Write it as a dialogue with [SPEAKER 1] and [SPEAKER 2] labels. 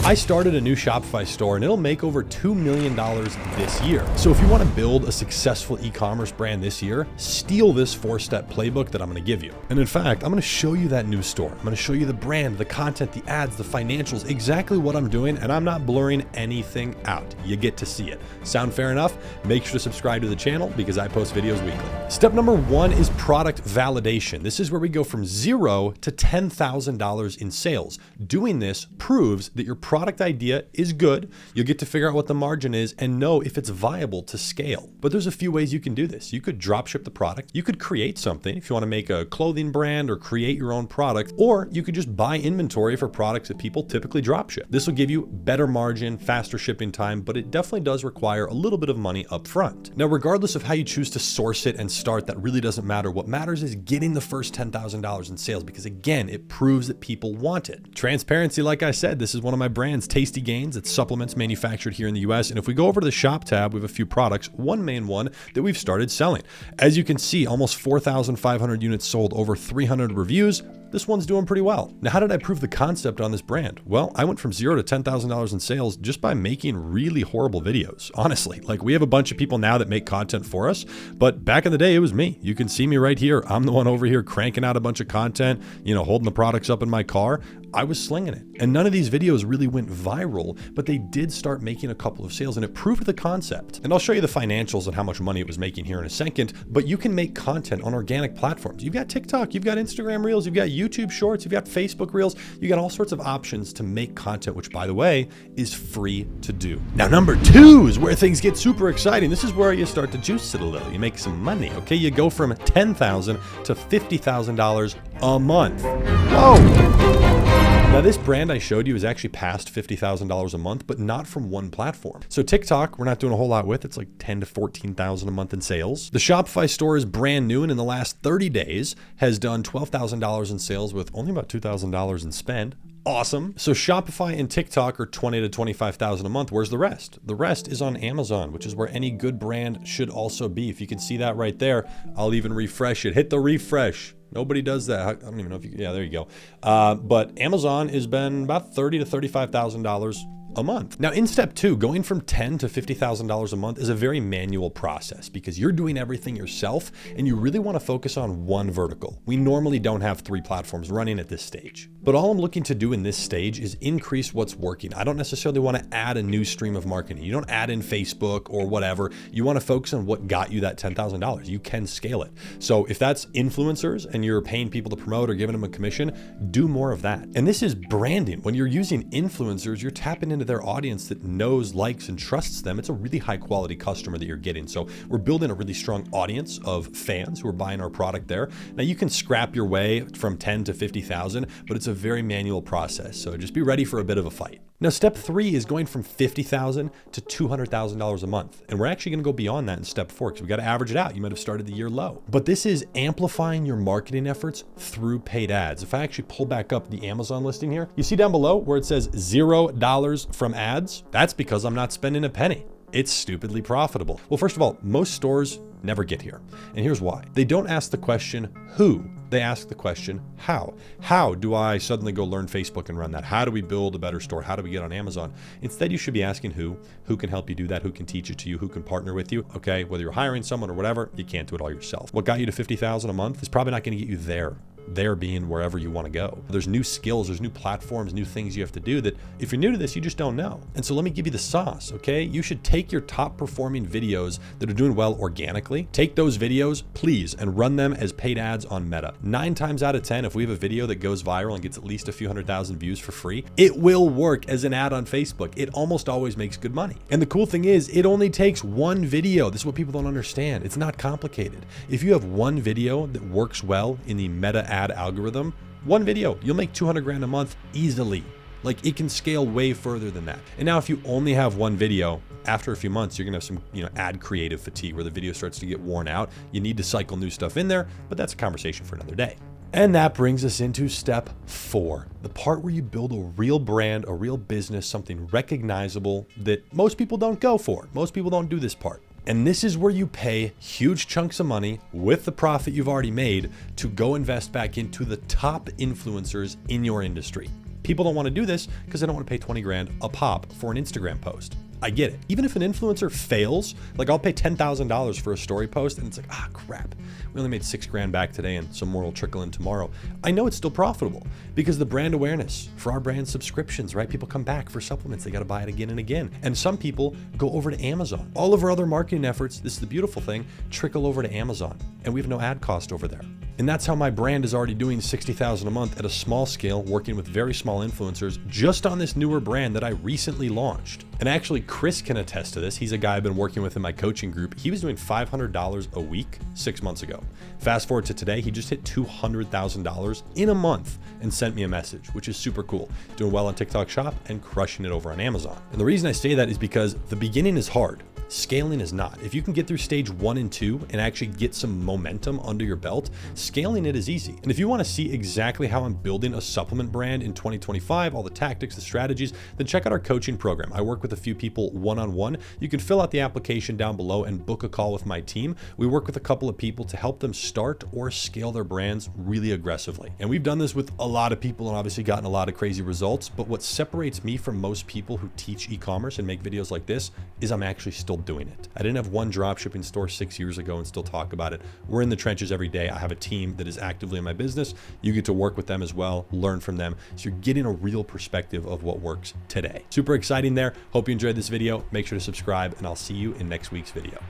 [SPEAKER 1] I started a new Shopify store and it'll make over $2 million this year. So if you want to build a successful e-commerce brand this year, steal this 4-step playbook that I'm going to give you. And in fact, I'm going to show you that new store. I'm going to show you the brand, the content, the ads, the financials, exactly what I'm doing, and I'm not blurring anything out. You get to see it. Sound fair enough? Make sure to subscribe to the channel because I post videos weekly. Step number 1 is product validation. This is where we go from $0 to $10,000 in sales. Doing this proves that your product idea is good. You'll get to figure out what the margin is and know if it's viable to scale. But there's a few ways you can do this. You could drop ship the product. You could create something if you want to make a clothing brand or create your own product, or you could just buy inventory for products that people typically drop ship. This will give you better margin, faster shipping time, but it definitely does require a little bit of money up front. Now, regardless of how you choose to source it and start, that really doesn't matter. What matters is getting the first $10,000 in sales, because again, it proves that people want it. Transparency, like I said, this is one of my brands, Tasty Gains. It's supplements manufactured here in the US. And if we go over to the shop tab, we have a few products, one main one that we've started selling. As you can see, almost 4,500 units sold, over 300 reviews. This one's doing pretty well. Now, how did I prove the concept on this brand? Well, I went from $0 to $10,000 in sales just by making really horrible videos. Honestly, like, we have a bunch of people now that make content for us, but back in the day, it was me. You can see me right here. I'm the one over here cranking out a bunch of content, holding the products up in my car. I was slinging it. And none of these videos really went viral, but they did start making a couple of sales, and it proved the concept. And I'll show you the financials and how much money it was making here in a second, but you can make content on organic platforms. You've got TikTok, you've got Instagram Reels, you've got YouTube Shorts, you've got Facebook Reels, you got all sorts of options to make content, which, by the way, is free to do. Now, number 2 is where things get super exciting. This is where you start to juice it a little. You make some money, okay? You go from $10,000 to $50,000 a month. Whoa! Now, this brand I showed you is actually past $50,000 a month, but not from one platform. So TikTok, we're not doing a whole lot with. It's like $10,000 to $14,000 a month in sales. The Shopify store is brand new, and in the last 30 days has done $12,000 in sales with only about $2,000 in spend. Awesome. So Shopify and TikTok are $20,000 to $25,000 a month. Where's the rest? The rest is on Amazon, which is where any good brand should also be. If you can see that right there, I'll even refresh it. Hit the refresh. Nobody does that. I don't even know if you, yeah, there you go. But Amazon has been about $30,000 to $35,000 a month. Now, in step 2, going from $10,000 to $50,000 a month is a very manual process because you're doing everything yourself and you really want to focus on one vertical. We normally don't have 3 platforms running at this stage. But all I'm looking to do in this stage is increase what's working. I don't necessarily want to add a new stream of marketing. You don't add in Facebook or whatever. You want to focus on what got you that $10,000. You can scale it. So if that's influencers and you're paying people to promote or giving them a commission, do more of that. And this is branding. When you're using influencers, you're tapping into their audience that knows, likes, and trusts them. It's a really high quality customer that you're getting. So we're building a really strong audience of fans who are buying our product there. Now, you can scrap your way from 10 to 50,000, but it's a very manual process. So just be ready for a bit of a fight. Now, step 3 is going from $50,000 to $200,000 a month. And we're actually going to go beyond that in step 4 because we got to average it out. You might have started the year low, but this is amplifying your marketing efforts through paid ads. If I actually pull back up the Amazon listing here, you see down below where it says $0 from ads. That's because I'm not spending a penny. It's stupidly profitable. Well, first of all, most stores never get here. And here's why. They don't ask the question, who? They ask the question, how? How do I suddenly go learn Facebook and run that? How do we build a better store? How do we get on Amazon? Instead, you should be asking who can help you do that, who can teach it to you, who can partner with you. Okay, whether you're hiring someone or whatever, you can't do it all yourself. What got you to $50,000 a month is probably not going to get you there being wherever you want to go. There's new skills, there's new platforms, new things you have to do that if you're new to this, you just don't know. And so let me give you the sauce, okay? You should take your top performing videos that are doing well organically, take those videos, please, and run them as paid ads on Meta. 9 times out of 10, if we have a video that goes viral and gets at least a few 100,000 views for free, it will work as an ad on Facebook. It almost always makes good money. And the cool thing is, it only takes one video. This is what people don't understand. It's not complicated. If you have one video that works well in the Meta ad algorithm, one video, you'll make 200 grand a month easily. Like, it can scale way further than that. And now if you only have one video, after a few months, you're gonna have some, ad creative fatigue where the video starts to get worn out. You need to cycle new stuff in there, but that's a conversation for another day. And that brings us into step 4, the part where you build a real brand, a real business, something recognizable that most people don't go for. Most people don't do this part. And this is where you pay huge chunks of money with the profit you've already made to go invest back into the top influencers in your industry. People don't want to do this because they don't want to pay 20 grand a pop for an Instagram post. I get it. Even if an influencer fails, like I'll pay $10,000 for a story post and it's like, crap, we only made 6 grand back today and some more will trickle in tomorrow. I know it's still profitable because the brand awareness for our brand subscriptions, right? People come back for supplements. They got to buy it again and again. And some people go over to Amazon. All of our other marketing efforts, this is the beautiful thing, trickle over to Amazon and we have no ad cost over there. And that's how my brand is already doing $60,000 a month at a small scale, working with very small influencers just on this newer brand that I recently launched. And actually, Chris can attest to this. He's a guy I've been working with in my coaching group. He was doing $500 a week 6 months ago. Fast forward to today, he just hit $200,000 in a month and sent me a message, which is super cool. Doing well on TikTok Shop and crushing it over on Amazon. And the reason I say that is because the beginning is hard. Scaling is not. If you can get through stage 1 and 2 and actually get some momentum under your belt, scaling it is easy. And if you want to see exactly how I'm building a supplement brand in 2025, all the tactics, the strategies, then check out our coaching program. I work with a few people one-on-one. You can fill out the application down below and book a call with my team. We work with a couple of people to help them start or scale their brands really aggressively. And we've done this with a lot of people and obviously gotten a lot of crazy results. But what separates me from most people who teach e-commerce and make videos like this is I'm actually still doing it. I didn't have one dropshipping store 6 years ago and still talk about it. We're in the trenches every day. I have a team that is actively in my business. You get to work with them as well, learn from them. So you're getting a real perspective of what works today. Super exciting there. Hope you enjoyed this video. Make sure to subscribe and I'll see you in next week's video.